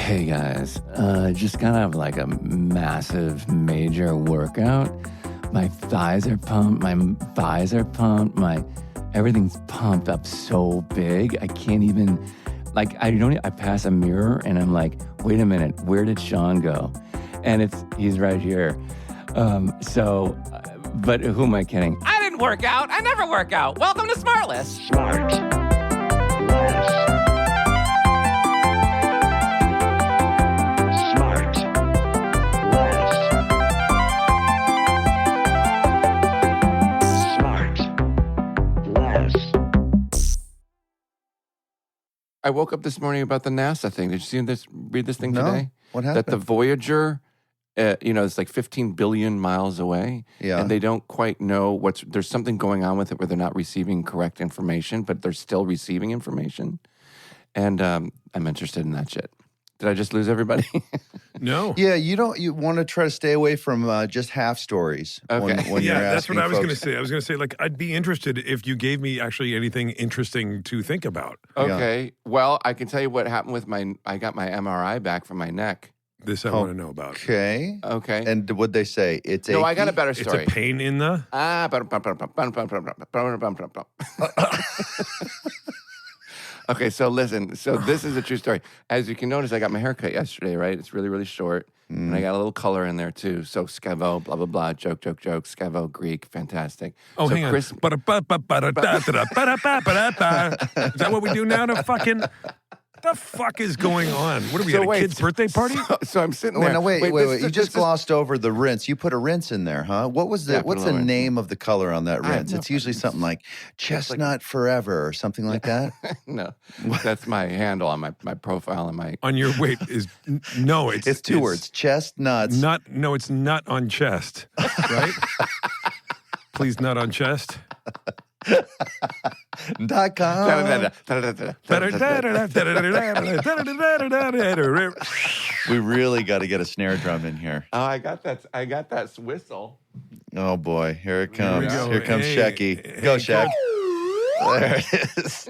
Hey guys, just got out of like a massive major workout. My thighs are pumped, my thighs are pumped, everything's pumped up so big. I can't even, I pass a mirror and I'm like, wait a minute, where did Sean go? And he's right here. But who am I kidding? I didn't work out. I never work out. Welcome to SmartLess. SmartLess. I woke up this morning about the NASA thing. Did you read this thing today? What happened? That the Voyager, it's like 15 billion miles away. Yeah. And they don't quite know there's something going on with it where they're not receiving correct information, but they're still receiving information. And I'm interested in that shit. Did I just lose everybody? No. Yeah, you want to try to stay away from just half stories. Okay. When you're that's what I was folks. going to say. I was going to say, I'd be interested if you gave me actually anything interesting to think about. Okay. Yeah. Well, I can tell you what happened with I got my MRI back from my neck. This I want to know about. Okay. Okay. And what'd they say? It's No, achy? I got a better story. It's a pain in the... Okay, so listen. So this is a true story. As you can notice, I got my hair cut yesterday, right? It's really, really short. And I got a little color in there, too. So Skevo, blah, blah, blah, joke. Skevo, Greek, fantastic. Oh, so hang on. Chris, Is that what we do now to fucking... The fuck is going on? What are we at, a kid's birthday party? So I'm sitting Oh, there. no, wait. You just this- glossed over the rinse. You put a rinse in there, huh? What's the name of the color on that rinse? It's usually something like Chestnut Forever or something like that. No, that's my handle on my profile and my... On your weight is... No, It's two words. Chestnuts. No, it's nut on chest, right? Please, nut on chest. .com. We really got to get a snare drum in here. Oh, I got that whistle. Oh boy, here it comes. Here we go. Here comes Hey, Shecky. hey, Go, Shaq. There it is.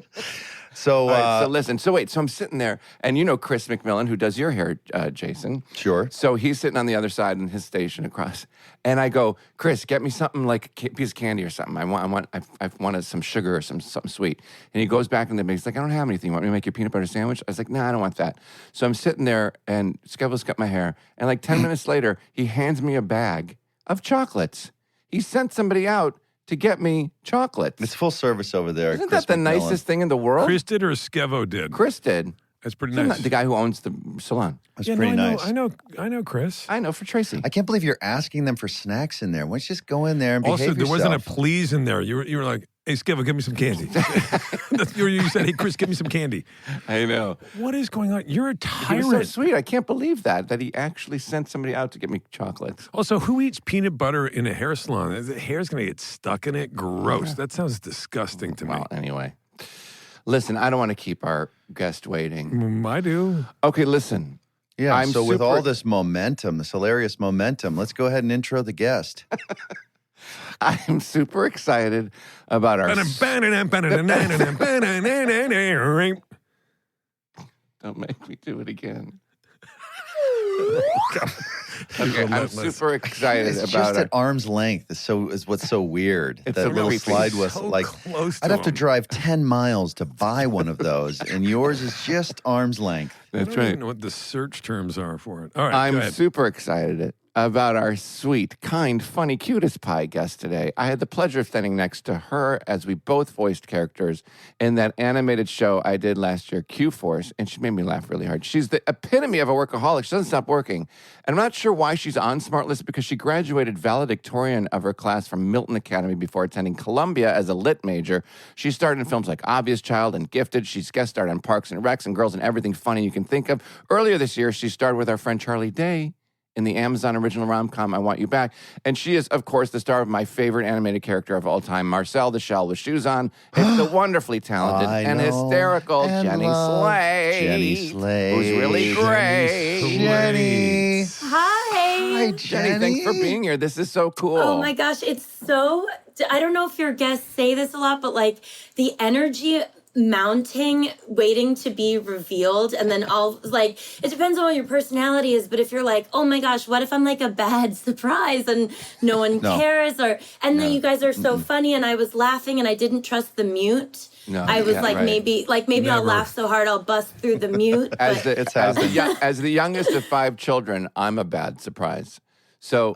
So, All right, so listen. So wait. So I'm sitting there, and you know Chris McMillan, who does your hair, Jason. Sure. So he's sitting on the other side in his station across, and I go, Chris, get me something like a piece of candy or something. I wanted some sugar or something sweet. And he goes back in the bag. He's like, I don't have anything. You want me to make you a peanut butter sandwich? I was like, no, I don't want that. So I'm sitting there, and Skevo's cut my hair, and like 10 minutes later, he hands me a bag of chocolates. He sent somebody out to get me chocolates. it's full service over there. Isn't Chris that the McMillan. nicest thing in the world? Chris did or Skevo did? Chris did. That's pretty Isn't nice. that the guy who owns the salon? That's Yeah, pretty no, nice. I know, Chris. I know, for Tracy. I can't believe you're asking them for snacks in there. Why don't you just go in there and behave Also, there yourself? wasn't a please in there. You were like, hey, Skevo, give me some candy. You said, hey, Chris, give me some candy. I know. What is going on? You're a He tyrant. was so sweet. I can't believe that he actually sent somebody out to get me chocolates. Also, who eats peanut butter in a hair salon? The hair's going to get stuck in it? Gross. That sounds disgusting to me. Well, anyway. Listen, I don't want to keep our guest waiting. I do. Okay, listen. Yeah, I'm so with super- all this momentum, this hilarious momentum, let's go ahead and intro the guest. I'm super excited about our... Don't make me do it again. Okay, I'm super excited It's about just our... at arm's length is what's so weird. It's that so little creepy. slide was So like, close to I'd have to him. drive 10 miles to buy one of those, and yours is just arm's length. I That's don't even right. know what the search terms are for it. All right, go I'm ahead. super excited about our sweet, kind, funny, cutest pie guest today. I had the pleasure of standing next to her as we both voiced characters in that animated show I did last year, Q-Force, and she made me laugh really hard. She's the epitome of a workaholic. She doesn't stop working. And I'm not sure why she's on SmartLess, because she graduated valedictorian of her class from Milton Academy before attending Columbia as a lit major. She starred in films like Obvious Child and Gifted. She's guest starred on Parks and Recs and Girls and Everything Funny You Can Think of. Earlier this year, she starred with our friend Charlie Day in the Amazon original rom-com, I Want You Back. And she is, of course, the star of my favorite animated character of all time, Marcel the Shell with Shoes On. It's the wonderfully talented I and know hysterical and Jenny love Slate. Jenny Slate. Who's really great. Jenny. Hi. Hi, Jenny, thanks for being here. This is so cool. Oh my gosh, it's so, I don't know if your guests say this a lot, but like the energy mounting, waiting to be revealed, and then it depends on what your personality is, but if you're like, oh my gosh, what if I'm like a bad surprise and no one cares, and then you guys are so funny and I was laughing and I didn't trust the mute. No, I was maybe I'll laugh so hard I'll bust through the mute. As the youngest of 5 children, I'm a bad surprise. So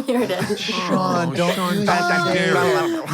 here it is. Sean, don't do that.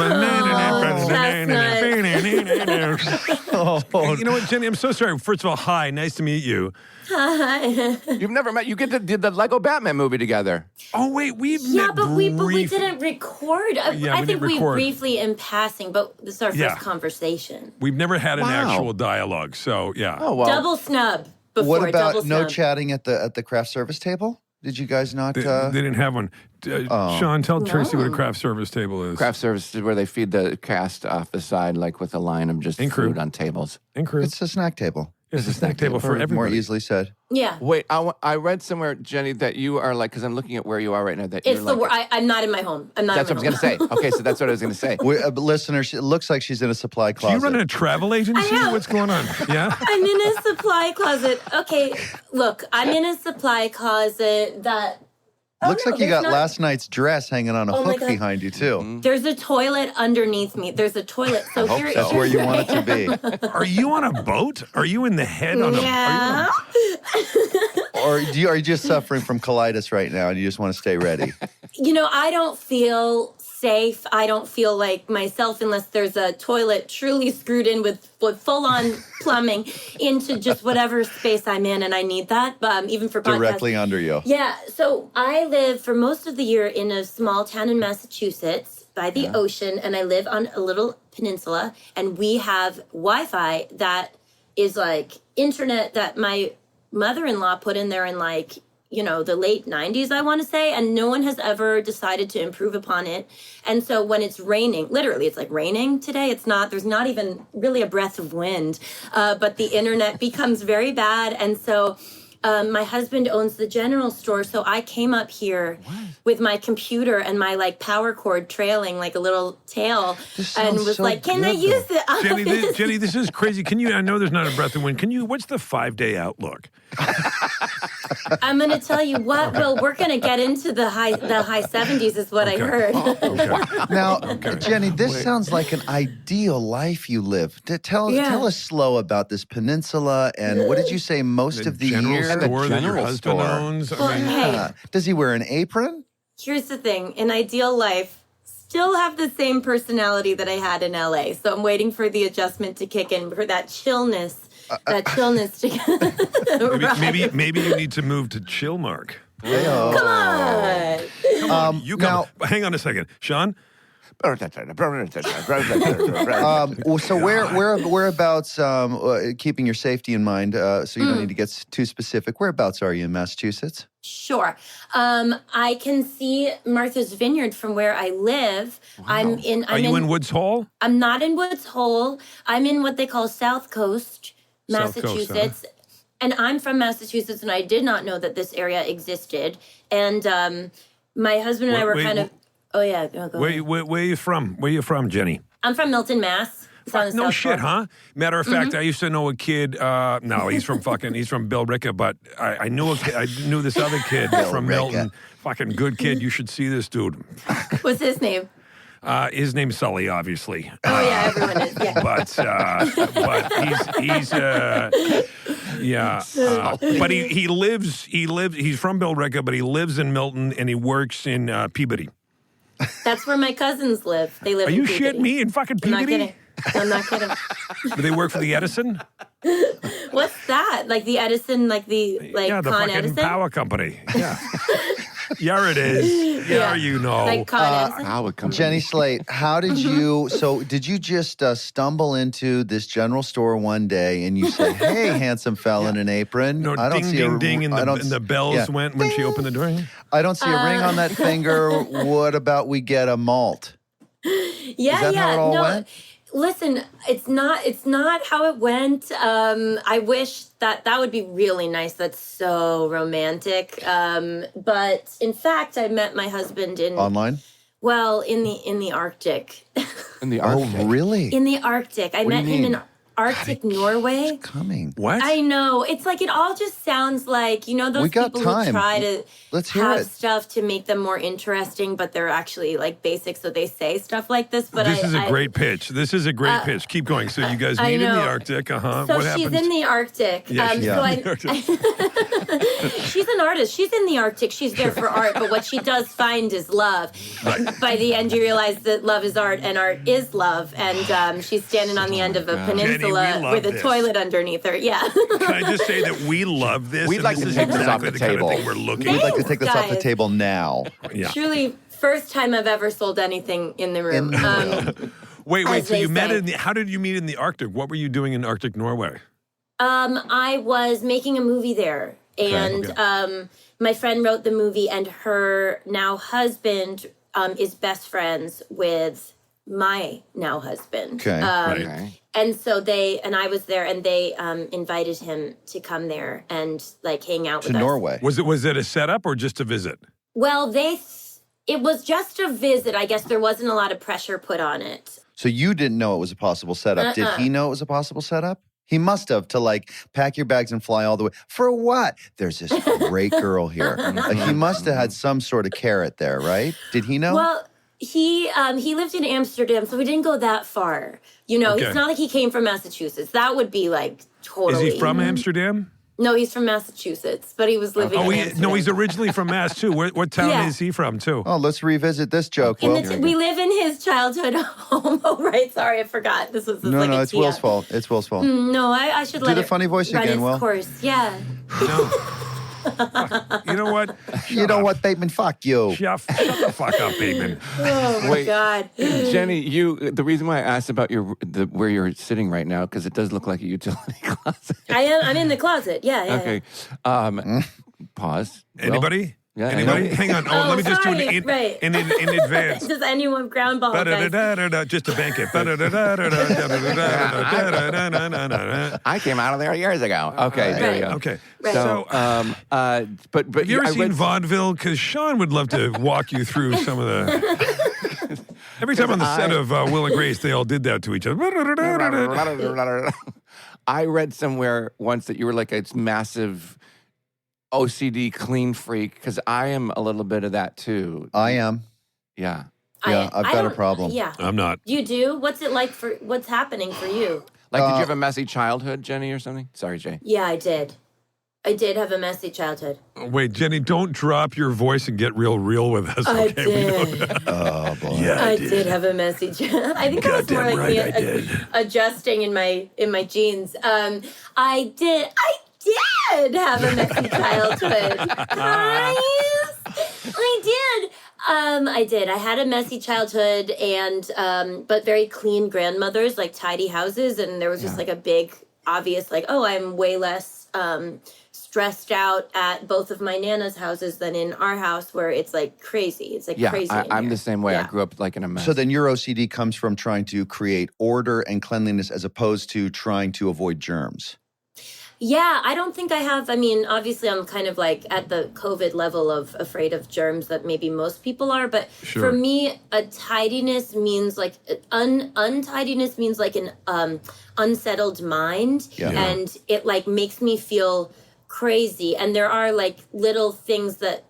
You know what, Jenny? I'm so sorry. First of all, hi. Nice to meet you. Hi. You've never met. You did the Lego Batman movie together. Oh wait, we've met. But we didn't record. I think we briefly in passing, but this is our first conversation. We've never had an actual dialogue, so yeah. Oh well. Double snub. What about no chatting at the craft service table? Did you guys not? They didn't have one. Sean, tell Tracy what a craft service table is. Craft service is where they feed the cast off the side, like with a line of just food on tables. It's a snack table. It's a snack table for everybody. More easily said. Yeah. Wait, I read somewhere, Jenny, that you are like, because I'm looking at where you are right now. That it's I'm not in my home. I'm not. That's what I was going to say. Okay, so that's what I was going to say. Listeners, it looks like she's in a supply closet. Do you run a travel agency? What's going on? Yeah. I'm in a supply closet. Okay, look, I'm in a supply closet that. Looks like you got last night's dress hanging on a hook behind you, too. Mm-hmm. There's a toilet underneath me. There's a toilet. So that's where you want it to be. Are you on a boat? Are you in the head on a boat? Or are you just suffering from colitis right now and you just want to stay ready? I don't feel safe. I don't feel like myself unless there's a toilet truly screwed in with full-on plumbing into just whatever space I'm in, and I need that. But even for podcasts, directly under you. Yeah. So I live for most of the year in a small town in Massachusetts by the ocean, and I live on a little peninsula, and we have Wi-Fi that is like internet that my mother-in-law put in there in the late 90s, I want to say, and no one has ever decided to improve upon it. And so when it's raining, literally, it's like raining today. There's not even really a breath of wind, but the internet becomes very bad. And so my husband owns the general store, so I came up here with my computer and my power cord trailing like a little tail, and was like, "Can I use it?" Jenny, this is crazy. Can you? I know there's not a breath of wind. Can you? What's the 5-day outlook? I'm going to tell you what. Well, we're going to get into the high 70s, is what I heard. Now, Jenny, this sounds like an ideal life you live. Tell us slow about this peninsula, and what did you say? Most of the year. Store that your husband owns. Does he wear an apron? Here's the thing. In ideal life, still have the same personality that I had in LA. So I'm waiting for the adjustment to kick in, for that chillness. To maybe you need to move to Chillmark. Come on. You come. Hang on a second, Sean. So whereabouts, keeping your safety in mind, so you don't need to get too specific, whereabouts are you in Massachusetts? Sure. I can see Martha's Vineyard from where I live. Wow. Are you in Woods Hole? I'm not in Woods Hole. I'm in what they call South Coast, Massachusetts. South Coast, And I'm from Massachusetts, and I did not know that this area existed. And my husband and I were kind of... Oh, yeah. Go where are you from? Where are you from, Jenny? I'm from Milton, Mass. No shit, huh? Matter of fact, I used to know a kid. No, he's from Billerica, but I knew this other kid from Milton. Fucking good kid. You should see this dude. What's his name? His name's Sully, obviously. Oh yeah, everyone is. Yeah. But he's from Billerica, but he lives in Milton and he works in Peabody. That's where my cousins live. They live. Are in you Peabody. shitting me in fucking Peabody? I'm not kidding. I'm not kidding. Do they work for the Edison? What's that? Like the Edison, the the Con fucking Edison? power company. Yeah. Yeah, it is. Yeah, you know. Like Con Edison? Jenny Slate, how did you, did you just stumble into this general store one day and you say, hey, handsome fella in an apron? No, I don't see ding, and the bells went when she opened the door? I don't see a ring on that finger. What about we get a malt? Yeah, Is that how it all went? Listen, it's not how it went. I wish that would be really nice. That's so romantic. But in fact, I met my husband online. Well, in the Arctic. In the Arctic. Oh, really? In the Arctic. I met him in Arctic Norway. Coming. What? I know. It's like it all just sounds like, you know, those We got people who time. try to Let's hear have it. stuff to make them more interesting, but they're actually like basic, so they say stuff like this. But This is a great pitch. This is a great pitch. Keep going. So you guys I meet in the know. Arctic. So What she's happens? in the Arctic. Yeah, she's so in the Arctic. she's an artist. She's in the Arctic. She's there for art. But what she does find is love. By the end, you realize that love is art and art is love. And she's standing on the end of a peninsula Jenny, we love with a this. toilet underneath her. Yeah. Can I just say that we love this? We'd and like this to is take this off exactly the kind of table. thing we're looking We'd for. like to take this off the guys. table now. Yeah. Truly, first time I've ever sold anything in the room. Wait. as So they you met say. in the? How did you meet in the Arctic? What were you doing in Arctic Norway? I was making a movie there, and my friend wrote the movie, and her now husband is best friends with my now husband. Okay. Okay. And so I was there, and they invited him to come there and like hang out To with us. Norway. Was it a setup or just a visit? Well, it was just a visit. I guess there wasn't a lot of pressure put on it. So you didn't know it was a possible setup. Did he know it was a possible setup? He must have, to like pack your bags and fly all the way. For what? There's this great girl here. Like, he must have had some sort of carrot there, right? Did he know? Well, he lived in Amsterdam, so we didn't go that far. You know, Okay. it's not like he came from Massachusetts. That would be like Is totally. he from Amsterdam? No, he's from Massachusetts, but he was living in Amsterdam. No, he's originally from Mass too. What town Yeah. is he from too? Oh, let's revisit this joke. In Will. the we live in his childhood home. Oh, right. Sorry, I forgot. This was No, like no, a it's tee Will's up. fault. It's Will's fault. No, I should let the it funny voice run again, its Will. course. Yeah. You know what? You know what, Bateman? Fuck you. Shut the fuck up, Bateman. Oh my Wait. God. Jenny, the reason why I asked about where you're sitting right now, because it does look like a utility closet. I'm in the closet. Yeah. Okay. Pause. Will? Anybody? Yeah, Anybody? anybody? Hang on. Oh, let me just do sorry. it Right. in advance. Does anyone ground ball, guys? Just to bank it. I came out of there years ago. Okay, there we go. Okay. Right. So, but Have you ever I seen read- vaudeville? Because Sean would love to walk you through some of the. Every time on the set of Will and Grace, they all did that to each other. I read somewhere once that you were like a massive OCD clean freak, because I am a little bit of that too. I am. Yeah. Yeah, I've got a don't- problem. Yeah. I'm not. You do? What's it like what's happening for you? Like, did you have a messy childhood, Jenny, or something? Sorry, Jay. Yeah, I did. I did have a messy childhood. Wait, Jenny, don't drop your voice and get real with us. I Okay? We know did. that. Oh, boy. Yeah, I did have a messy childhood. I think that was more Goddamn like right, me I did. adjusting in my genes. I did have a messy childhood. Guys, I did. I did. I had a messy childhood, and but very clean grandmothers, like tidy houses, and there was just like a big obvious like, oh, I'm way less stressed out at both of my Nana's houses than in our house, where it's like crazy. It's like Yeah, crazy. I'm the same way. Yeah. I grew up like in a mess. So then your OCD comes from trying to create order and cleanliness as opposed to trying to avoid germs. Yeah, I don't think I have. I mean, obviously, I'm kind of like at the COVID level of afraid of germs that maybe most people are. But Sure. for me, a tidiness means like untidiness means like an unsettled mind, Yeah. and it like makes me feel crazy. And there are like little things that,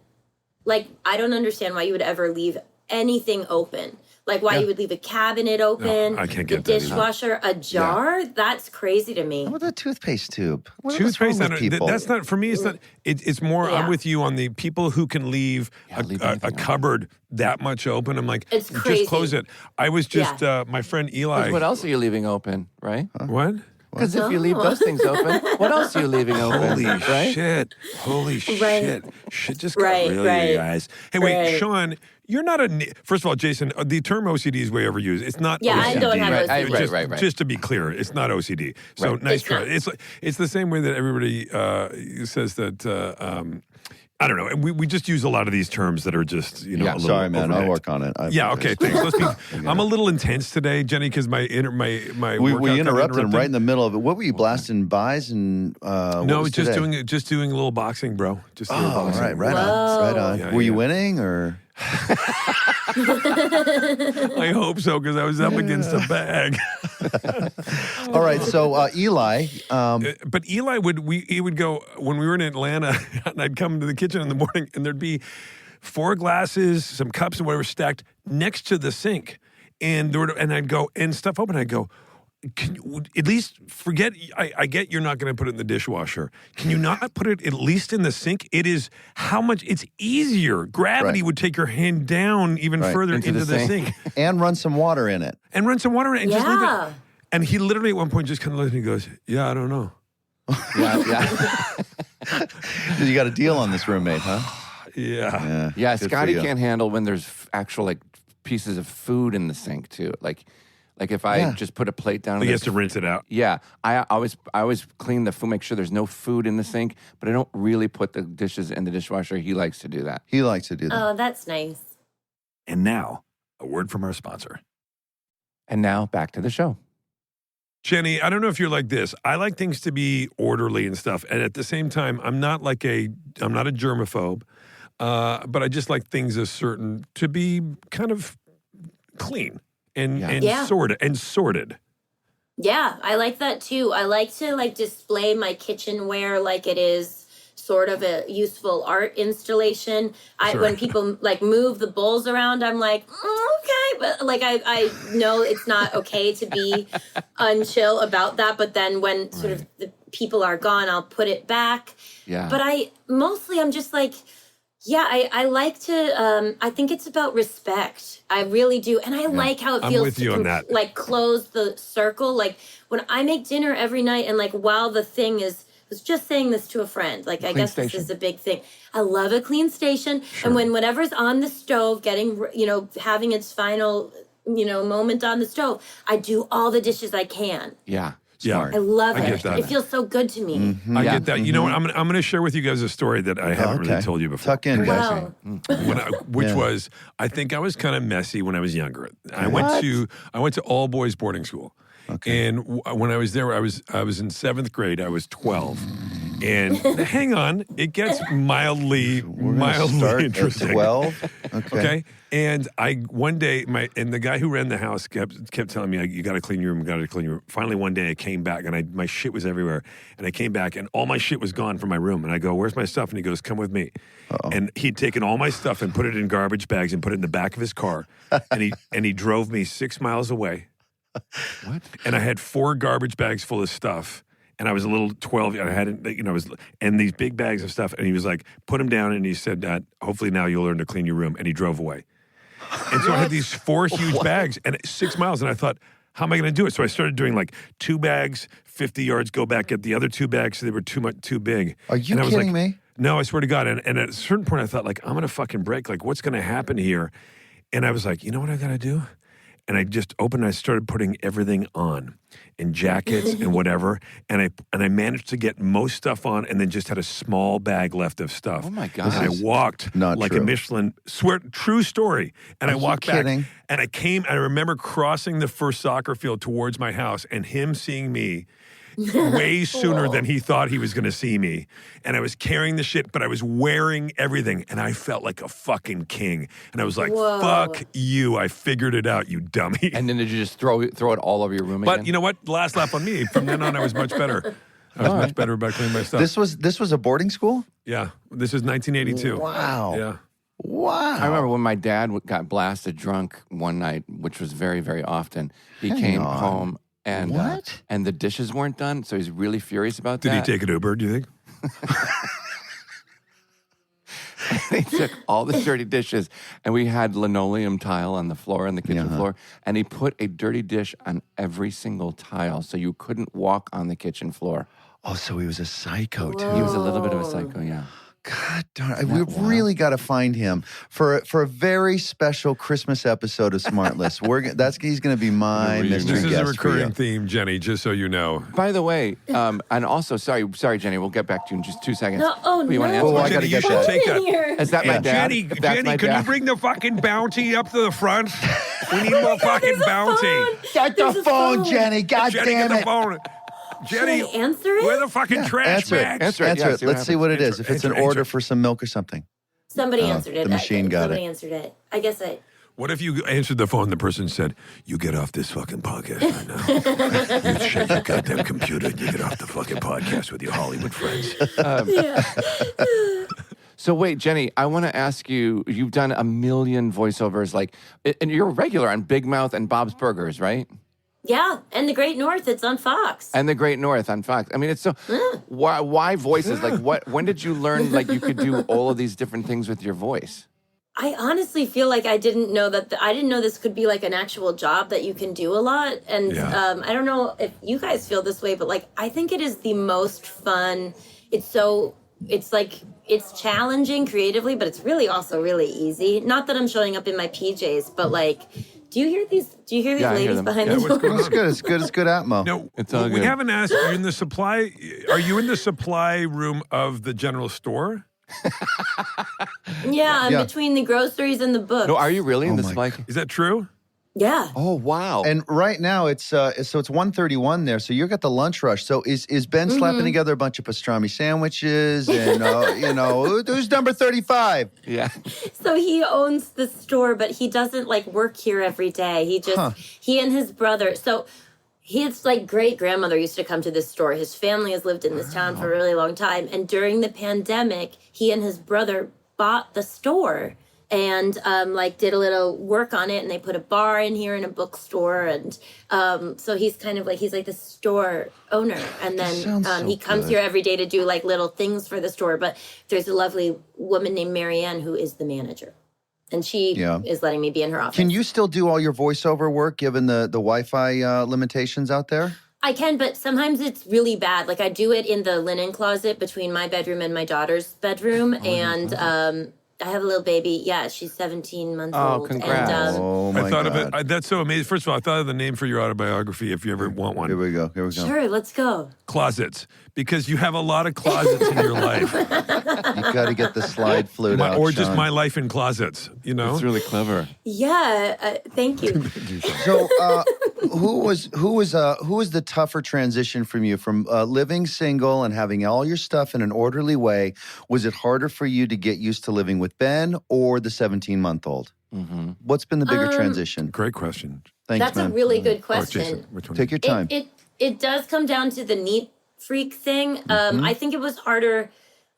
like, I don't understand why you would ever leave anything open. Like why you would leave a cabinet open, No, I can't the get that either. dishwasher ajar. That's crazy to me. How about that toothpaste tube? What's Toothpaste, wrong with people? that's not, for me, it's not, it's more, I'm Yeah. with you on the people who can leave leave a anything cupboard that much open. I'm like, It's just crazy. close it. I was just, my friend Eli. what else are you leaving open, right? What? Because if you leave those things open, what else are you leaving open? Holy right? shit. Holy shit. Shit just got Right, real, right. you guys. Hey, wait, Right. Sean, you're not first of all, Jason, the term OCD is way overused. It's not Yeah, OCD. I don't have Right, OCD. right, Just, right. just to be clear, it's not OCD. So Right. nice It's try. not. It's the same way that everybody says that, I don't know. And we just use a lot of these terms that are just, a little Sorry, man. I'll overnight. work on it. Yeah, okay, thanks. Let's be, I'm a little intense today, Jenny, because my workout We got interrupted him right in the middle of it. What were you blasting buys and what No, was just today? doing a little boxing, bro. Just a little Oh, boxing. right on, Whoa. right on. Yeah, Were you yeah. winning or? I hope so, because I was up against a bag. All right, so Eli. But Eli he would go when we were in Atlanta, and I'd come to the kitchen in the morning, and there'd be 4 glasses, some cups, and whatever stacked next to the sink, and I'd go and stuff open. I'd go, can you at least forget? I get you're not going to put it in the dishwasher. Can you not put it at least in the sink? It is how much it's easier. Gravity would take your hand down even further into the sink. And run some water in it. And just leave it. And he literally at one point just kind of looked at me and goes, yeah, I don't know. You got a deal on this roommate, huh? Yeah. Scotty can't handle when there's actual like pieces of food in the sink too. Like if I just put a plate down, he has to rinse it out. Yeah, I always clean the food, make sure there's no food in the sink, but I don't really put the dishes in the dishwasher. He likes to do that. Oh, that's nice. And now, a word from our sponsor. And now back to the show. Jenny, I don't know if you're like this. I like things to be orderly and stuff, and at the same time, I'm not a germaphobe, but I just like things to be kind of clean. And sorted. Yeah, I like that too. I like to display my kitchenware like it is sort of a useful art installation. When people move the bowls around, I'm like, okay, but I know it's not okay to be unchill about that. But then when sort of the people are gone, I'll put it back. Yeah. But I'm just like. Yeah, I like to, I think it's about respect. I really do. And I like how it feels to close the circle. Like when I make dinner every night and while the thing I was just saying this to a friend, I guess this is a big thing. I love a clean station. Sure. And when whatever's on the stove getting, having its final, moment on the stove, I do all the dishes I can. Yeah. Smart. I love it. Get that. It feels so good to me. Mm-hmm. I get that. You know what? I'm going to share with you guys a story that I haven't really told you before. Tuck in, guys. Wow. Which was, I think I was kind of messy when I was younger. I went to all boys boarding school. Okay. And when I was there, I was in 7th grade. I was 12. And hang on, it gets mildly interesting. At 12? Okay. And one day, the guy who ran the house kept telling me, you got to clean your room, got to clean your room. Finally, one day I came back and my shit was everywhere. And I came back and all my shit was gone from my room. And I go, where's my stuff? And he goes, come with me. Uh-oh. And he'd taken all my stuff and put it in garbage bags and put it in the back of his car. and he drove me 6 miles away. What? And I had 4 garbage bags full of stuff. And I was a little 12. I hadn't, and these big bags of stuff. And he was like, put them down. And he said, hopefully now you'll learn to clean your room. And he drove away. And so I had these 4 huge bags and 6 miles. And I thought, how am I going to do it? So I started doing 2 bags, 50 yards, go back, get the other 2 bags. So they were too big. Are you kidding me? No, I swear to God. And at a certain point, I thought, I'm going to fucking break. What's going to happen here? And I was like, you know what I got to do? And I just opened and I started putting everything on and jackets and whatever. And I managed to get most stuff on and then just had a small bag left of stuff. Oh my God. And I walked a Michelin, true story. And I walked back and I remember crossing the first soccer field towards my house and him seeing me way sooner than he thought he was going to see me. And I was carrying the shit, but I was wearing everything. And I felt like a fucking king. And I was like, fuck you. I figured it out, you dummy. And then did you just throw it all over your room again? But you know what? Last laugh on me. From then on, I was much better. I was much better about cleaning my stuff. This was a boarding school? Yeah. This was 1982. Wow. Yeah. Wow. I remember when my dad got blasted drunk one night, which was very, very often. He came home. And and the dishes weren't done, so he's really furious about that. Did he take an Uber, do you think? He took all the dirty dishes, and we had linoleum tile on the floor, on the kitchen floor, and he put a dirty dish on every single tile, so you couldn't walk on the kitchen floor. Oh, so he was a psycho, too. He was a little bit of a psycho, yeah. God darn it. We've really got to find him for a very special Christmas episode of SmartLess. He's going to be my mystery guest. This is a recurring theme, Jenny, just so you know. By the way, and also, sorry, Jenny, we'll get back to you in just 2 seconds. No, you want to answer? I got to get that. Take that. Is that my dad? Jenny, can you bring the fucking bounty up to the front? We need more fucking bounty. Get the phone, Jenny. God Jenny, damn get it. the phone. Jenny, should I answer it? Where the fucking trash bags? Answer it. Let's see what it is. If it's an order for some milk or something. Somebody answered it. The machine got Somebody it. answered it. I guess What if you answered the phone and the person said, "You get off this fucking podcast right now. You shut your goddamn computer and you get off the fucking podcast with your Hollywood friends." So wait, Jenny, I want to ask you, you've done a million voiceovers, and you're a regular on Big Mouth and Bob's Burgers, right? Yeah, and The Great North, it's on Fox. And The Great North on Fox. I mean, it's so, why voices? When did you learn, you could do all of these different things with your voice? I honestly feel like I didn't know that, I didn't know this could be an actual job that you can do a lot. And I don't know if you guys feel this way, but I think it is the most fun. It's challenging creatively, but it's really also really easy. Not that I'm showing up in my PJs, but do you hear these ladies behind the door? It's good. It's good atmo. No, it's all we good. haven't asked, are you in the supply room of the general store? Yeah, I'm between the groceries and the books. No, are you really in the supply? Is that true? Yeah. Oh, wow. And right now it's 1:31 there, so you got the lunch rush. So is Ben slapping together a bunch of pastrami sandwiches and who's number 35? Yeah. So he owns the store, but he doesn't work here every day. He and his brother. So his great grandmother used to come to this store. His family has lived in this town for a really long time, and during the pandemic, he and his brother bought the store. And did a little work on it, and they put a bar in here and a bookstore, and so he's kind of he's the store owner, and then he comes here every day to do little things for the store. But there's a lovely woman named Marianne who is the manager, and she is letting me be in her office. Can you still do all your voiceover work given the Wi-Fi limitations out there? I can, but sometimes it's really bad. I do it in the linen closet between my bedroom and my daughter's bedroom, and I have a little baby. Yeah, she's 17 months old. Oh, congrats. And, Oh, my I thought God. of it. That's so amazing. First of all, I thought of the name for your autobiography if you ever want one. Here we go. sure, let's go. Closets. Because you have a lot of closets in your life. You got to get the slide flute out, Or just Sean. my life in closets, It's really clever. Yeah, thank you. So, who was the tougher transition from you from living single and having all your stuff in an orderly way? Was it harder for you to get used to living with Ben or the 17-month-old? Mm-hmm. What's been the bigger transition? Great question. Thanks, That's man. a really good Or question. Jason, which one? Take your time. It does come down to the neat freak thing. I think it was harder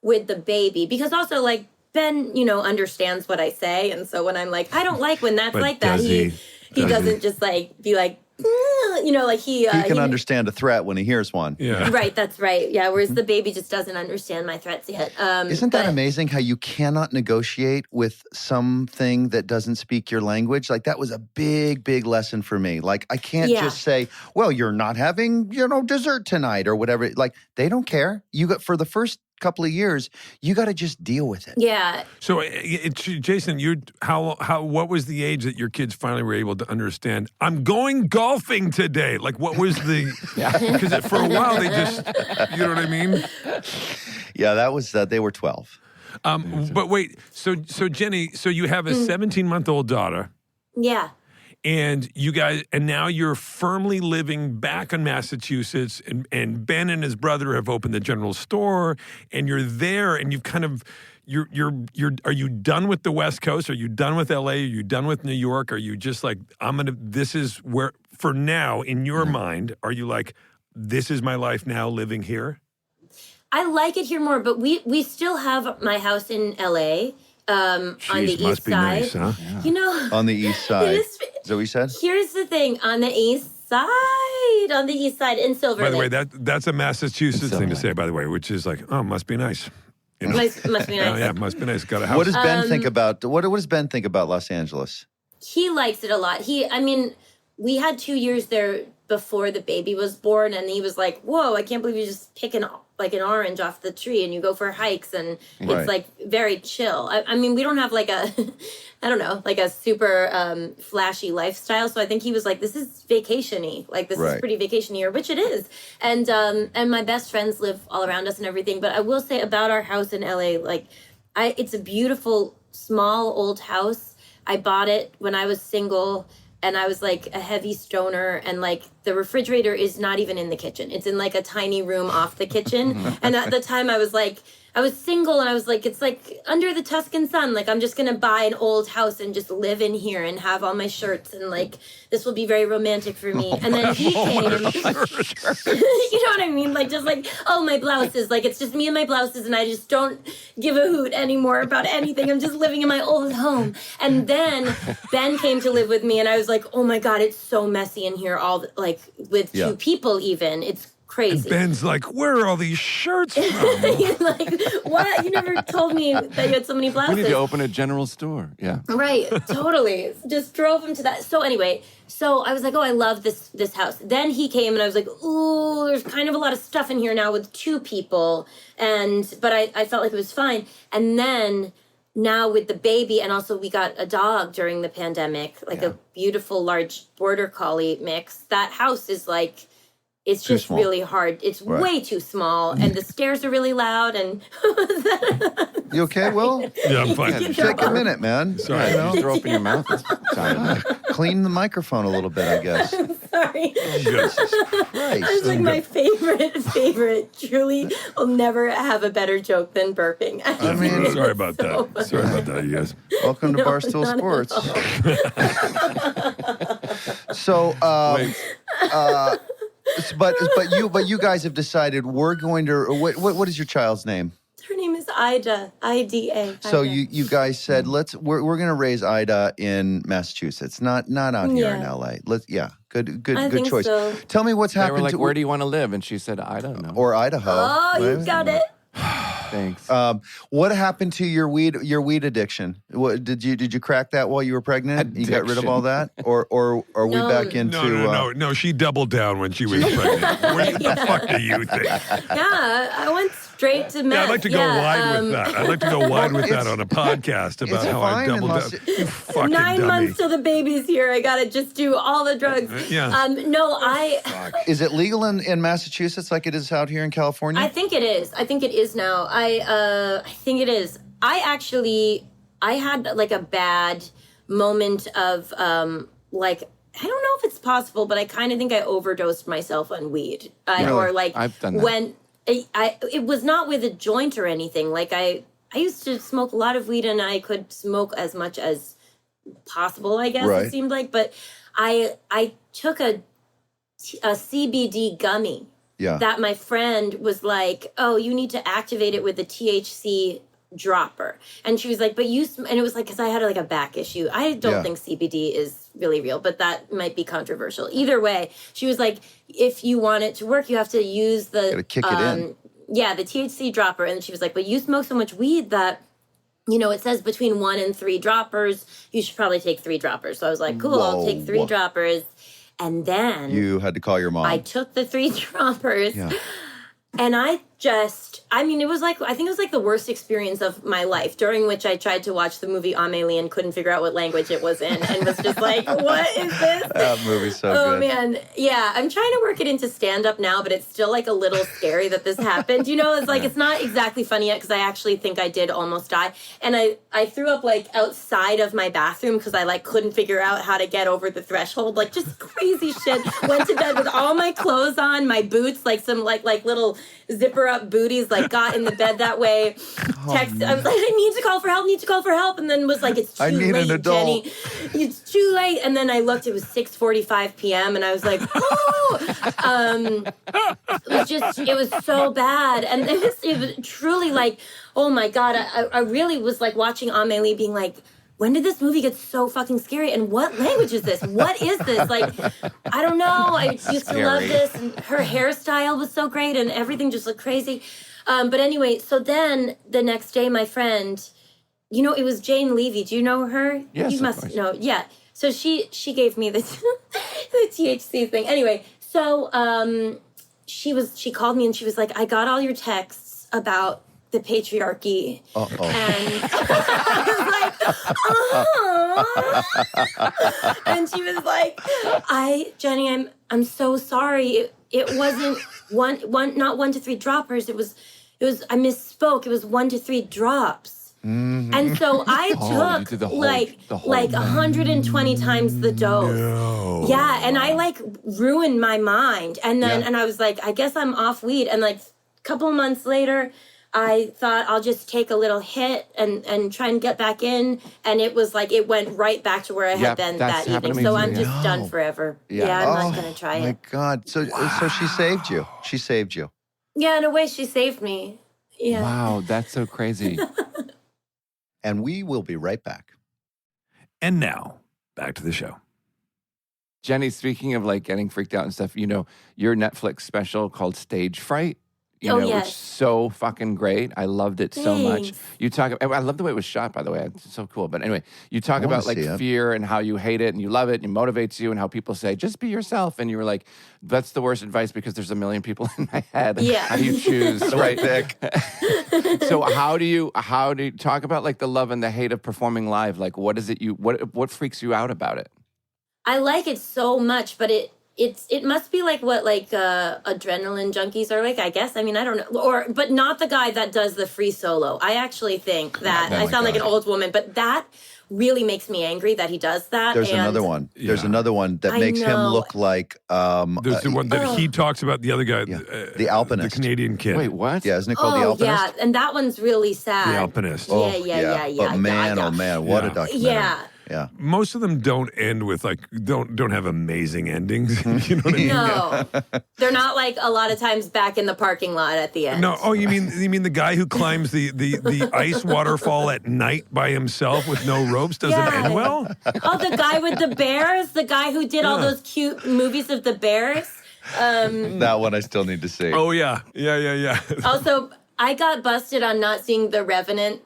with the baby because also Ben, understands what I say, and so when I'm I don't like when that's But like that, does he doesn't just be he can understand a threat when he hears one. Yeah. Right, that's right. Yeah, whereas the baby just doesn't understand my threats yet. Isn't that amazing how you cannot negotiate with something that doesn't speak your language? That was a big, big lesson for me. I can't just say, well, you're not having, dessert tonight or whatever. They don't care. For the first couple of years, you got to just deal with it. Yeah. So, Jason, what was the age that your kids finally were able to understand, I'm going golfing today? What was the, because for a while they just, you know what I mean? Yeah, that was, they were 12. But wait, so Jenny, so you have a 17-month-old daughter. Yeah. And you guys, and now you're firmly living back in Massachusetts, and Ben and his brother have opened the general store, and you're there, and you've kind of, are you done with the West Coast? Are you done with LA? Are you done with New York? Are you just this is where, for now, in your mind, are you this is my life now, living here? I like it here more, but we still have my house in LA. On the east side. Nice, huh? Yeah. On the east side. Is that what you said? Here's the thing, on the east side in Silver By the Lake. way, that's a Massachusetts thing to say, by the way, which is must be nice. Must be nice. Oh, yeah, must be nice. Got a house. What does Ben think about Los Angeles? He likes it a lot. We had 2 years there before the baby was born, and he was like, whoa, I can't believe you just pick an orange off the tree and you go for hikes, and it's very chill. I mean, we don't have a super flashy lifestyle, so I think he was this is vacation-y, this is pretty vacation-y, which it is. And my best friends live all around us and everything, but I will say about our house in LA, it's a beautiful small old house. I bought it when I was single, and I was a heavy stoner, and the refrigerator is not even in the kitchen. It's in like a tiny room off the kitchen. And at the time I was single and I was like, it's like under the Tuscan sun. Like, I'm just going to buy an old house and just live in here and have all my shirts. And like, this will be very romantic for me. And then he came. You know what I mean? Like, just like, oh, my blouses. Like, it's just me and my blouses. And I just don't give a hoot anymore about anything. I'm just living in my old home. And then Ben came to live with me. And I was like, oh my God, it's so messy in here. Like with two people even. It's crazy. And Ben's like, where are all these shirts from? He's like, what? You never told me that you had so many blouses. We need to open a general store. Yeah. Right. Totally. Just drove him to that. So anyway, so I was like, oh, I love this house. Then he came and I was like, ooh, there's kind of a lot of stuff in here now with two people. But I felt like it was fine. And then now with the baby, and also we got a dog during the pandemic, like a beautiful large border collie mix. That house is like, it's too just small. really hard. It's way too small, and the stairs are really loud. And You okay, Will? Yeah, I'm fine. Take a minute, man. Sorry. You know, Just throw open your mouth. It sounded like. clean the microphone a little bit, I guess. sorry. Good. Christ. It's like my favorite. Truly, will never have a better joke than burping. I mean, Sorry about that. Sorry about that, you guys. Welcome to No, Barstool not at Sports. So, Wait. but you guys have decided we're going to. What is your child's name? Her name is Ida. Ida. So you guys said we're going to raise Ida in Massachusetts, not out here in LA. Good I think choice. so. Tell me what's They happened were like, to where do you want to live? And she said, I don't know. or Idaho. Oh, you Right? got it. Thanks. What happened to your weed addiction? What, did you crack that while you were pregnant? You got rid of all that, or are we No. back into? No. She doubled down when she was pregnant. What the fuck do you think? Yeah, I went straight to meth. Yeah, I'd like to go wide with that. I'd like to go wide with that on a podcast about it's how I fine doubled down. unless You fucking 9 dummy. months till the baby's here. I gotta just do all the drugs. Yeah. No, Is it legal in Massachusetts like it is out here in California? I think it is. I think it is now. I think it is. I had like a bad moment of like, I don't know if it's possible, but I kind of think I overdosed myself on weed. Or like I've done that. when it was not with a joint or anything. Like I used to smoke a lot of weed and I could smoke as much as possible, I guess Right. it seemed like. But I took a CBD gummy. Yeah. That my friend was like, oh, you need to activate it with a THC dropper. And she was like, but and it was like, because I had like a back issue. I don't think CBD is really real, but that might be controversial. Either way, she was like, if you want it to work, you have to use the... Gotta kick it in. Yeah, the THC dropper. And she was like, but you smoke so much weed that... You know, it says between 1 and 3 droppers. You should probably take 3 droppers. So I was like, cool, I'll take 3 droppers. And then You had to call your mom. I took the 3 droppers. Yeah. And I mean, it was like, I think it was like the worst experience of my life, during which I tried to watch the movie Amélie and couldn't figure out what language it was in and was just like, what is this? That movie's so Oh, good. man. Yeah, I'm trying to work it into stand-up now, but it's still like a little scary that this happened. You know, it's like, it's not exactly funny yet because I actually think I did almost die. And I threw up like outside of my bathroom because I like couldn't figure out how to get over the threshold. Like just crazy shit. Went to bed with all my clothes on, my boots, like some like little zipper up booties, like got in the bed that way. Text, I was like, I need to call for help. And then was like, it's too I need late, an adult. Jenny. It's too late. And then I looked, it was 6:45 p.m. and I was like, oh, it was so bad. And it was truly like, oh my God, I really was like watching Amélie being like, when did this movie get so fucking scary? And what language is this? What is this? Like, I don't know. I used to love this. And her hairstyle was so great and everything just looked crazy. But anyway, so then the next day, my friend, you know, it was Jane Levy. Do you know her? Yes, You of must course. know. Yeah. So she gave me this the THC thing. Anyway, so she called me and she was like, I got all your texts about the patriarchy. Uh-oh. And I was like, oh. And she was like, Jenny, I'm so sorry. It wasn't not 1 to 3 droppers. It was I misspoke. It was 1 to 3 drops. And so I you did took the whole- like the whole 120 times the dose. No. Yeah, and I like ruined my mind. And then Yeah. and I was like, I guess I'm off weed. And like a couple months later, I thought I'll just take a little hit and try and get back in. And it was like it went right back to where I Yep, had been that's that happened evening. to So me I'm too, just yeah. done No. forever. Yeah. Yeah, I'm not gonna try my it. God. So she saved you. She saved you. Yeah, in a way she saved me. Yeah. Wow, that's so crazy. And we will be right back. And now, back to the show. Jenny, speaking of like getting freaked out and stuff, your Netflix special called Stage Fright, which yes. is so fucking great. I loved it so much. Thanks. You talk, I love the way it was shot, by the way. It's so cool. But anyway, you talk I wanna about like see it. fear and how you hate it and you love it and it motivates you and how people say, just be yourself. And you were like, that's the worst advice because there's a million people in my head. Yeah. How do you choose? Right. Pick. So how do you talk about like the love and the hate of performing live? Like, what is it what freaks you out about it? I like it so much, but it must be like what adrenaline junkies are like, I guess. I mean, I don't know. But not the guy that does the free solo. I actually think that I sound like an old woman, but that really makes me angry that he does that. There's and another one. There's Yeah. another one that I makes him know. look like There's the one that he talks about, the other guy, the Alpinist. the Canadian kid. Wait, what? Yeah, isn't it called The Oh, Alpinist? yeah, and that one's really sad. The Alpinist. Yeah. But man, oh man, what a Yeah. documentary. Yeah. Yeah. Most of them don't end with don't have amazing endings. You know what I mean? No, they're not like a lot of times back in the parking lot at the end. No, oh, you mean the guy who climbs the ice waterfall at night by himself with no ropes doesn't Yeah. end well? Oh, the guy with the bears, the guy who did all those cute movies of the bears. That one I still need to see. Oh yeah. Also, I got busted on not seeing The Revenant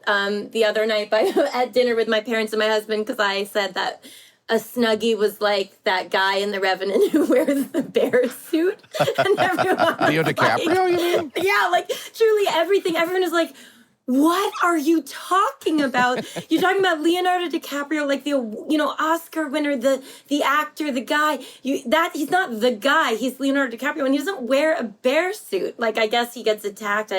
the other night at dinner with my parents and my husband because I said that a Snuggie was like that guy in The Revenant who wears the bear suit. And everyone Leo was DiCaprio, you mean? Yeah, like truly everything. Everyone is like, what are you talking about? You're talking about Leonardo DiCaprio, like the Oscar winner, the actor, the guy. He's not the guy. He's Leonardo DiCaprio, and he doesn't wear a bear suit. Like I guess he gets attacked.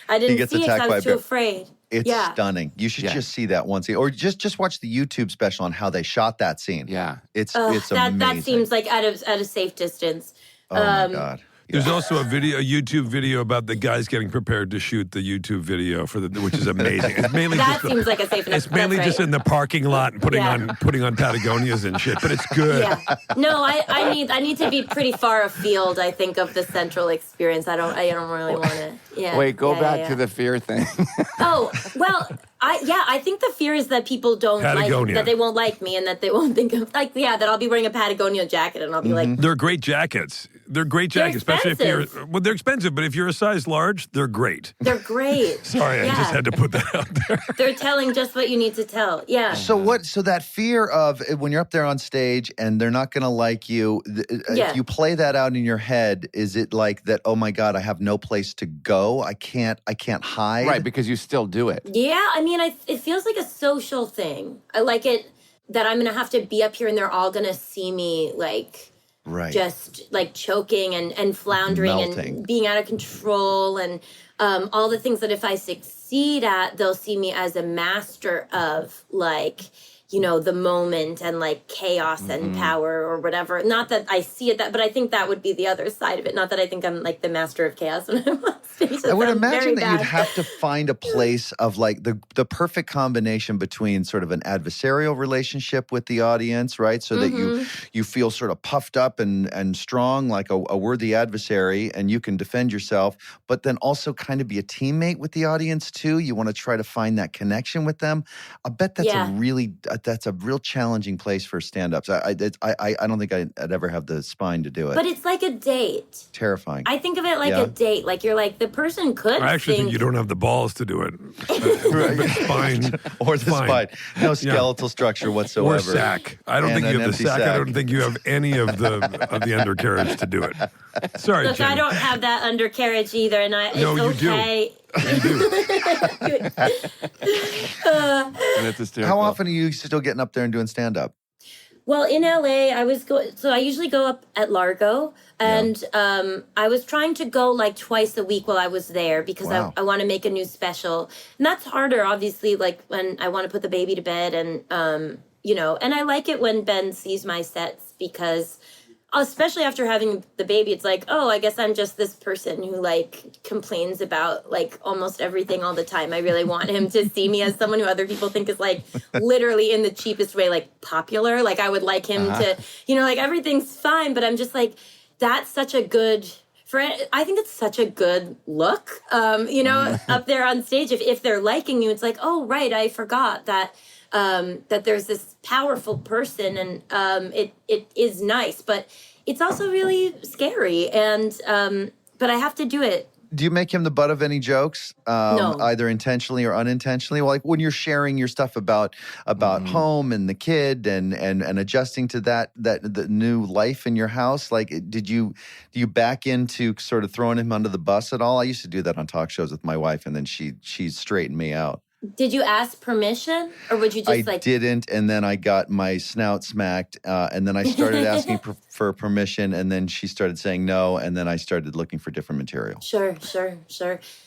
I didn't gets see it because attacked I by was a too bear. afraid. It's Yeah. stunning. You should Yeah. just see that once, or just watch the YouTube special on how they shot that scene. Yeah. It's That amazing. seems like at a safe distance. Oh my God. There's also a YouTube video about the guys getting prepared to shoot the YouTube video which is amazing. It's mainly That just seems like a safe enough. it's mainly that's just right. in the parking lot and putting Yeah. on Patagonias and shit, but it's good. Yeah. No, I need to be pretty far afield, I think, of the central experience. I don't really want to. Yeah. Wait, go Yeah, back yeah. to the fear thing. Oh, well, I think the fear is that people don't Patagonia. that they won't like me and that they won't think of that I'll be wearing a Patagonia jacket and I'll be like, They're great jackets. They're great They're jackets, especially if you're expensive. they're expensive, but if you're a size large, they're great. they're great. Sorry, I just had to put that out there. They're telling just what you need to tell. Yeah. So that fear of when you're up there on stage and they're not going to like you, Yeah. if you play that out in your head, is it like that? Oh my God, I have no place to go. I can't hide. Right, because you still do it. Yeah, I mean, it feels like a social thing. I like it that I'm going to have to be up here and they're all going to see me like Right. just like choking and floundering Melting. and being out of control and all the things that if I succeed at, they'll see me as a master of like, the moment and like chaos and power or whatever. Not that I see it but I think that would be the other side of it. Not that I think I'm like the master of chaos when I'm on stage. I would That sounds imagine very that bad. you'd have to find a place of like the perfect combination between sort of an adversarial relationship with the audience, right? So that you feel sort of puffed up and strong like a worthy adversary and you can defend yourself, but then also kind of be a teammate with the audience too. You want to try to find that connection with them. I bet that's that's a real challenging place for stand-ups. I don't think I'd ever have the spine to do it. But it's like a date. Terrifying. I think of it like Yeah. a date. Like you're like the person could. I actually think you don't have the balls to do it. Spine or the spine. No skeletal structure whatsoever. or sack. I don't And think you an have the empty sack. I sack. don't think you have any of the undercarriage to do it. Sorry, Look, Jenny. I don't have that undercarriage either, and No, you it's do. okay. And it's hysterical. How often are you still getting up there and doing stand-up? Well, in LA, so I usually go up at Largo, and I was trying to go like twice a week while I was there because Wow. I want to make a new special. And that's harder, obviously, like when I want to put the baby to bed, and and I like it when Ben sees my sets because, especially after having the baby, it's like, oh, I guess I'm just this person who like complains about like almost everything all the time. I really want him to see me as someone who other people think is like literally in the cheapest way, like popular. Like I would like him to, like everything's fine, but I'm just like, that's such a good, I think it's such a good look, up there on stage. If they're liking you, it's like, oh, right, I forgot that there's this powerful person, and it is nice, but it's also really scary, and but I have to do it. Do you make him the butt of any jokes, No. either intentionally or unintentionally? Well, like when you're sharing your stuff about home and the kid and adjusting to that the new life in your house, like do you back into sort of throwing him under the bus at all? I used to do that on talk shows with my wife, and then she straightened me out. Did you ask permission, or would you just I didn't, and then I got my snout smacked, and then I started asking for permission, and then she started saying no, and then I started looking for different material. Sure.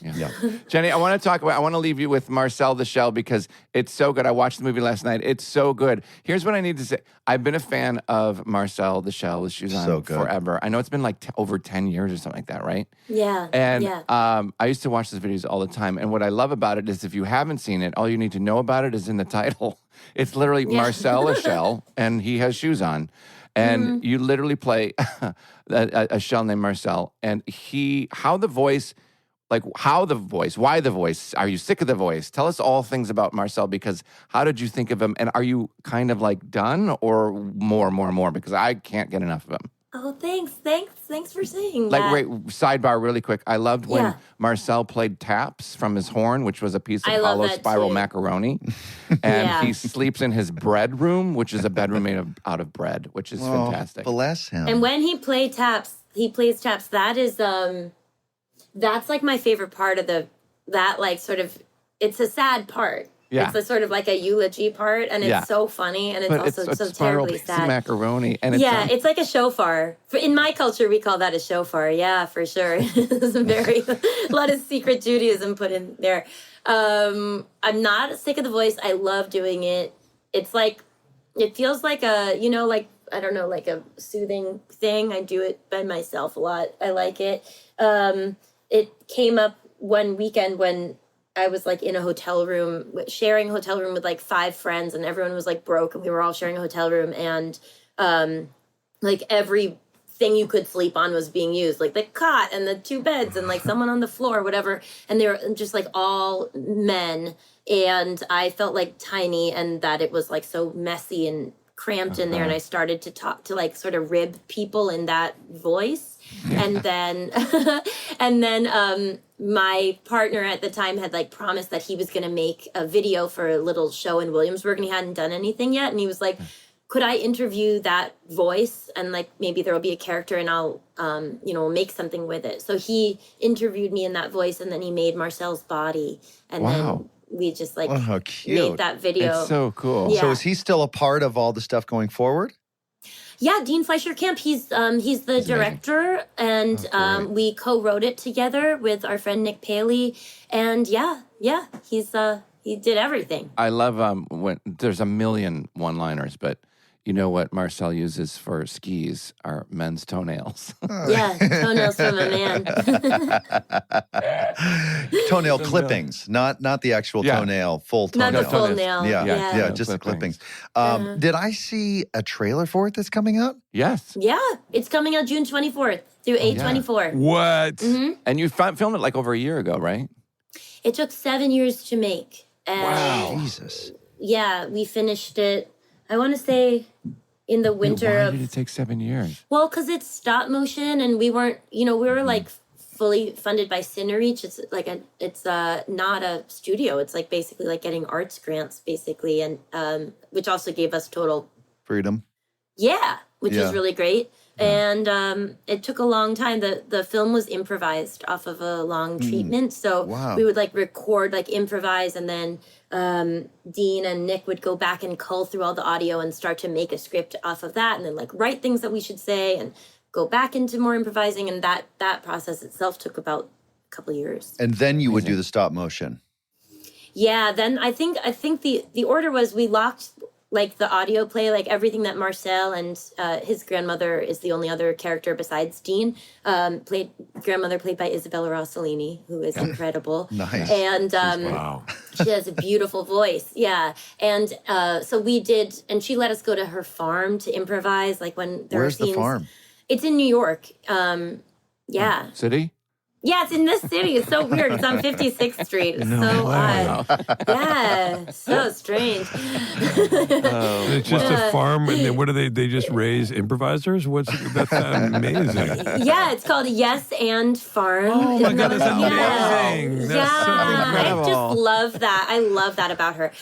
Yeah. Jenny, I want to leave you with Marcel the Shell because it's so good. I watched the movie last night. It's so good. Here's what I need to say. I've been a fan of Marcel the Shell with shoes on So good. forever. I know it's been like over 10 years or something like that, right? Yeah. And yeah. I used to watch those videos all the time. And what I love about it is if you haven't seen it, all you need to know about it is in the title. It's literally Marcel a shell, and he has shoes on. And you literally play a shell named Marcel. And why the voice? Why the voice? Are you sick of the voice? Tell us all things about Marcel, because how did you think of him? And are you kind of like done or more? Because I can't get enough of him. Oh, thanks for saying Like, that. wait, sidebar really quick. I loved when Yeah. Marcel played taps from his horn, which was a piece of I love hollow that spiral too. macaroni. And Yeah. he sleeps in his bread room, which is a bedroom made out of bread, which is fantastic. Bless him. And when he plays taps. That is that's like my favorite part of that like sort of, it's a sad part. Yeah. It's a sort of like a eulogy part, and it's so funny, and it's But also it's so a spiral terribly piece of sad. macaroni. And it's, Yeah, it's like a shofar. In my culture, we call that a shofar. Yeah, for sure. There's a lot of secret Judaism put in there. I'm not sick of the voice. I love doing it. It's like, it feels like a, I don't know, like a soothing thing. I do it by myself a lot. I like it. It came up one weekend when I was like in a hotel room, sharing a hotel room with like 5 friends, and everyone was like broke, and we were all sharing a hotel room, and like everything you could sleep on was being used, like the cot and the 2 beds and like someone on the floor, whatever. And they were just like all men, and I felt like tiny, and that it was like so messy and cramped in there, and I started to talk to like sort of rib people in that voice. And then my partner at the time had like promised that he was going to make a video for a little show in Williamsburg, and he hadn't done anything yet, and he was like, could I interview that voice, and like maybe there will be a character, and I'll make something with it. So he interviewed me in that voice, and then he made Marcel's body, and then we just like how cute. made that video. It's so cool. Yeah. So is he still a part of all the stuff going forward? Yeah, Dean Fleischer Camp. He's the director, and we co-wrote it together with our friend Nick Paley. And yeah, he did everything. I love when there's a million one-liners, but you know what Marcel uses for skis are men's toenails. Yeah, toenails from a man. Toenail clippings, not the actual toenail, full toenail. Not the full nail. Yeah, just the clippings. Did I see a trailer for it that's coming out? Yes. Yeah, it's coming out June 24th through 8/24. What? And you filmed it like over a year ago, right? It took 7 years to make. And Jesus. Yeah, we finished it, I want to say, in the winter Why of... did it take 7 years? Well, because it's stop motion, and we weren't, we were like fully funded by Cinereach. It's like it's not a studio. It's like basically like getting arts grants, basically, and which also gave us total Freedom. which is really great. And it took a long time. The film was improvised off of a long treatment. So we would like record, like improvise, and then Dean and Nick would go back and cull through all the audio and start to make a script off of that, and then like write things that we should say and go back into more improvising. And that process itself took about a couple of years. And then you would do the stop motion. Yeah, then I think the order was we locked like the audio play, like everything that Marcel and his grandmother is the only other character besides Dean, played by Isabella Rossellini, who is incredible. Nice. And Wow. she has a beautiful voice. Yeah. And so we did, and she let us go to her farm to improvise, like when there Where's are scenes. the farm? It's in New York. Yeah. City? Yeah, it's in this city. It's so weird. It's on 56th Street. It's so odd. Yeah, so strange. It's just a farm, and then what do they? They just raise improvisers. That's amazing. Yeah, it's called Yes and Farm. Oh my God, that's Yeah. amazing. That's Yeah, so I incredible. just love that. I love that about her.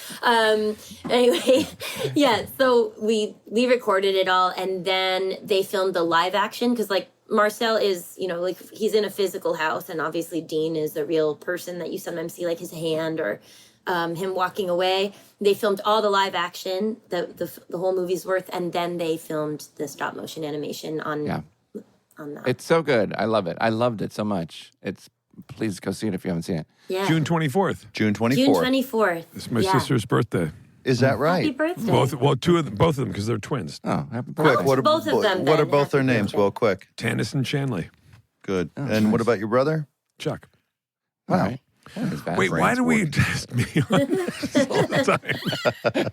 Anyway, yeah. So we recorded it all, and then they filmed the live action because like. Marcel is, like he's in a physical house, and obviously Dean is a real person that you sometimes see like his hand or him walking away. They filmed all the live action, the whole movie's worth, and then they filmed the stop motion animation on that. It's so good. I love it. I loved it so much. Please go see it if you haven't seen it. Yeah. June 24th. June 24th. June 24th. It's my sister's birthday. Is that right? Happy birthday. Both of them, because they're twins. Oh, happy Quick, birthday. what are both of them, What are then. both their Happy names? birthday. Well, quick. Tannis and Shanley. Good. And what about your brother? Chuck. All right. His bad Wait, why brain's do we working. test me on this all the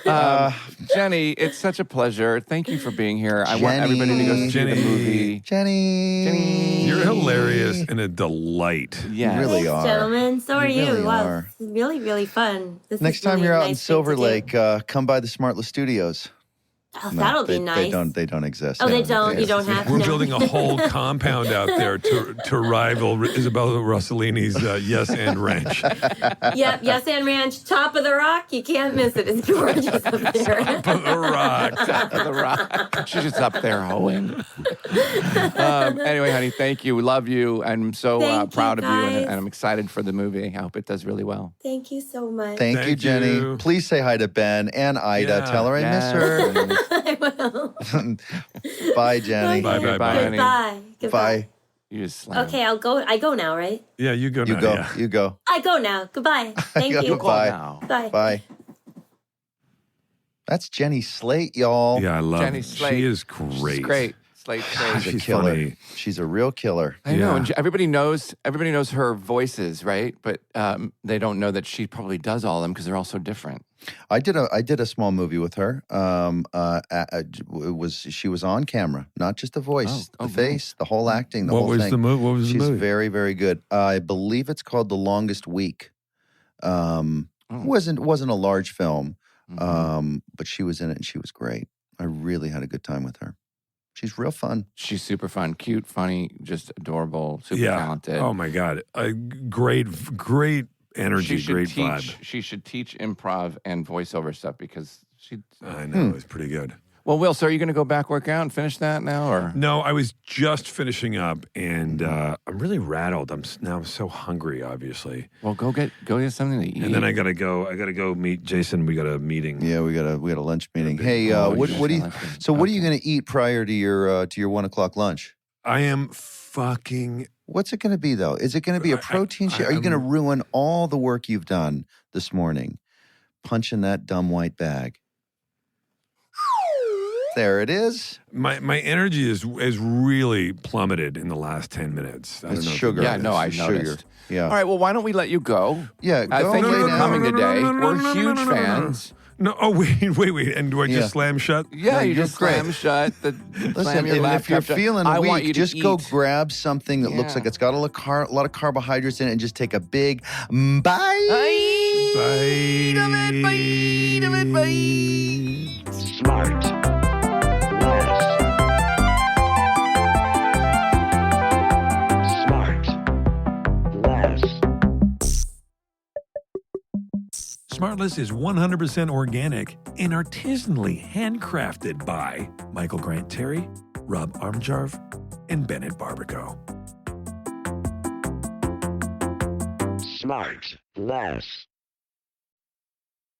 time? Jenny, it's such a pleasure. Thank you for being here. I want Jenny. everybody to go see Jenny. the movie. Jenny. You're hilarious and a delight. Yes. You really Thanks, are. gentlemen. So are You you. really Wow, are. it's really, really fun. This Next is time really you're a out nice in thing Silver to do. Lake, come by the SmartLess Studios. Oh, No, that'll be nice. They don't exist. Oh, they don't. You don't have We're to. building a whole compound out there to rival Isabella Rossellini's Yes and Ranch. Yep, Yes and Ranch, top of the rock. You can't miss it. It's gorgeous up there. The rock. Top of the rock. She's just up there hoeing. Anyway, honey, thank you. We love you. I'm so Thank you, proud of you, and guys. I'm excited for the movie. I hope it does really well. Thank you so much. Thank you, Thank Jenny. you. Please say hi to Ben and Ida. Yeah. Tell her I miss her. I will. Bye, Jenny. Bye, bye, Bye, bye. honey. Goodbye. Goodbye. Bye. You just slam. Okay, I'll go. I go now, right? Yeah, you go You now. go. Yeah. You go. I go now. Goodbye. Thank Go. you. Bye. Now. Bye. Bye. That's Jenny Slate, y'all. Yeah, I love Jenny her. Slate. She is great. She's great. Slate great. She's a She's killer. funny. She's a real killer. I know, Yeah. and everybody knows her voices, right? But they don't know that she probably does all of them because they're all so different. I did a small movie with her. She was on camera, not just the voice, Oh, the face, the whole acting, the What whole was thing. the movie? What was She's the movie? very, very good. I believe it's called The Longest Week. Wasn't a large film, but she was in it and she was great. I really had a good time with her. She's real fun. She's super fun, cute, funny, just adorable, super talented. Oh my God. Great energy, great vibe. She should teach improv and voiceover stuff because she. I know, it was pretty good. Well, Will, so are you going to go back work out and finish that now, or? No, I was just finishing up, and I'm really rattled. I'm so hungry, obviously. Well, go get something to eat. And then I gotta go meet Jason. We got a meeting. Yeah, we got a lunch meeting. Hey, Oh, what you do you? got lunch. So what are you going to eat prior to your 1 o'clock lunch? I am fucking. What's it going to be though? Is it going to be a protein shake? Are you going to ruin all the work you've done this morning, punching that dumb white bag? There it is. My energy is really plummeted in the last 10 minutes. I don't It's know if sugar. you Yeah, know no, this. I It's sugar. noticed. Yeah. All right, well, why don't we let you go? Yeah. Go Thank you lay for down. coming today. We're huge no. fans. No, oh wait. And do I Yeah. just slam shut? Yeah, No, you you're just great. slam shut. Slam Listen, your and if laptop you're shut. feeling I want you weak, to just go eat. grab something that looks Yeah. like it's got a lot of carbohydrates in it and just take a big bite. Bye. Smart. Less. Smart. Less. SmartLess is 100% organic and artisanally handcrafted by Michael Grant Terry Rob Armjarv, and Bennett Barbaco. Smart Less.